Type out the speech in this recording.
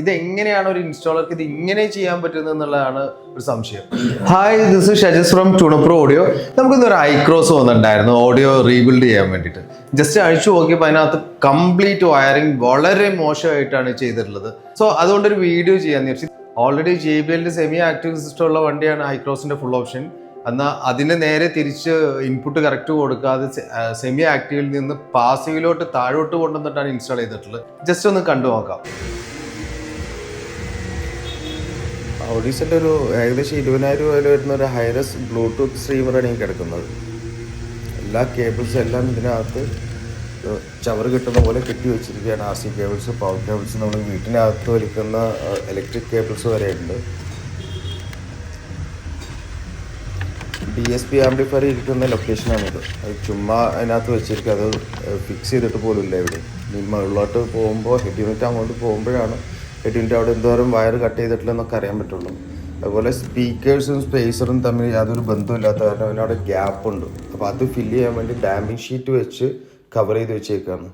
ഇതെങ്ങനെയാണ് ഒരു ഇൻസ്റ്റാളർക്ക് ഇത് ഇങ്ങനെ ചെയ്യാൻ പറ്റുന്നത് എന്നുള്ളതാണ് ഒരു സംശയം. Hi, this is Shajas from ട്യൂണപ്രോ ഓഡിയോ. നമുക്കിന്നൊരു ഐക്രോസ് വന്നിട്ടുണ്ടായിരുന്നു ഓഡിയോ റീബിൽഡ് ചെയ്യാൻ വേണ്ടിയിട്ട്. ജസ്റ്റ് അഴിച്ചു നോക്കിയപ്പോൾ അതിനകത്ത് കംപ്ലീറ്റ് വയറിങ് വളരെ മോശമായിട്ടാണ് ചെയ്തിട്ടുള്ളത്. സോ അതുകൊണ്ടൊരു വീഡിയോ ചെയ്യാന്ന് വിചാരിച്ചു. Already JBL semi active system ഉള്ള വണ്ടിയാണ് ഐക്രോസിന്റെ ഫുൾ ഓപ്ഷൻ. എന്നാൽ അതിന് നേരെ തിരിച്ച് ഇൻപുട്ട് കറക്റ്റ് കൊടുക്കാതെ സെമി ആക്റ്റീവിൽ നിന്ന് പാസീവിലോട്ട് താഴോട്ട് കൊണ്ടുവന്നിട്ടാണ് ഇൻസ്റ്റാൾ ചെയ്തിട്ടുള്ളത്. ജസ്റ്റ് ഒന്ന് കണ്ടു നോക്കാം. ഓഡീസിൻ്റെ ഒരു ഏകദേശം 20,000 രൂപയിൽ വരുന്ന ഒരു ഹൈറസ് ബ്ലൂടൂത്ത് സ്ട്രീമറാണ് ഈ കിടക്കുന്നത്. എല്ലാ കേബിൾസും എല്ലാം ഇതിനകത്ത് ചവറ് കിട്ടുന്ന പോലെ കെട്ടി വെച്ചിരിക്കുകയാണ്. RC കേബിൾസ്, പവർ കേബിൾസ്, നമ്മൾ വീട്ടിനകത്ത് വലിക്കുന്ന ഇലക്ട്രിക് കേബിൾസ് വരെ ഉണ്ട്. DSP ആംപ്ലിഫയർ ഇരിക്കുന്ന ലൊക്കേഷനാണിത്. അത് ചുമ്മാ അതിനകത്ത് വെച്ചിരിക്കുക, അത് ഫിക്സ് ചെയ്തിട്ട് പോലും ഇല്ല ഇവിടെ. ഈ മുകളിലോട്ട് പോകുമ്പോൾ ഹെഡ് യൂണിറ്റ് അങ്ങോട്ട് പോകുമ്പോഴാണ് ഹെഡ് യൂണിറ്റ് അവിടെ എന്തോരം വയർ കട്ട് ചെയ്തിട്ടില്ലെന്നൊക്കെ അറിയാൻ പറ്റുള്ളൂ. അതുപോലെ സ്പീക്കേഴ്സും സ്പേസറും തമ്മിൽ യാതൊരു ബന്ധമില്ലാത്ത കാരണം അതിനവിടെ ഗ്യാപ്പ് ഉണ്ട്. അപ്പോൾ അത് ഫില്ല് ചെയ്യാൻ വേണ്ടി ഡാമ്പിങ് ഷീറ്റ് വെച്ച് കവർ ചെയ്ത് വെച്ചേക്കാണ്.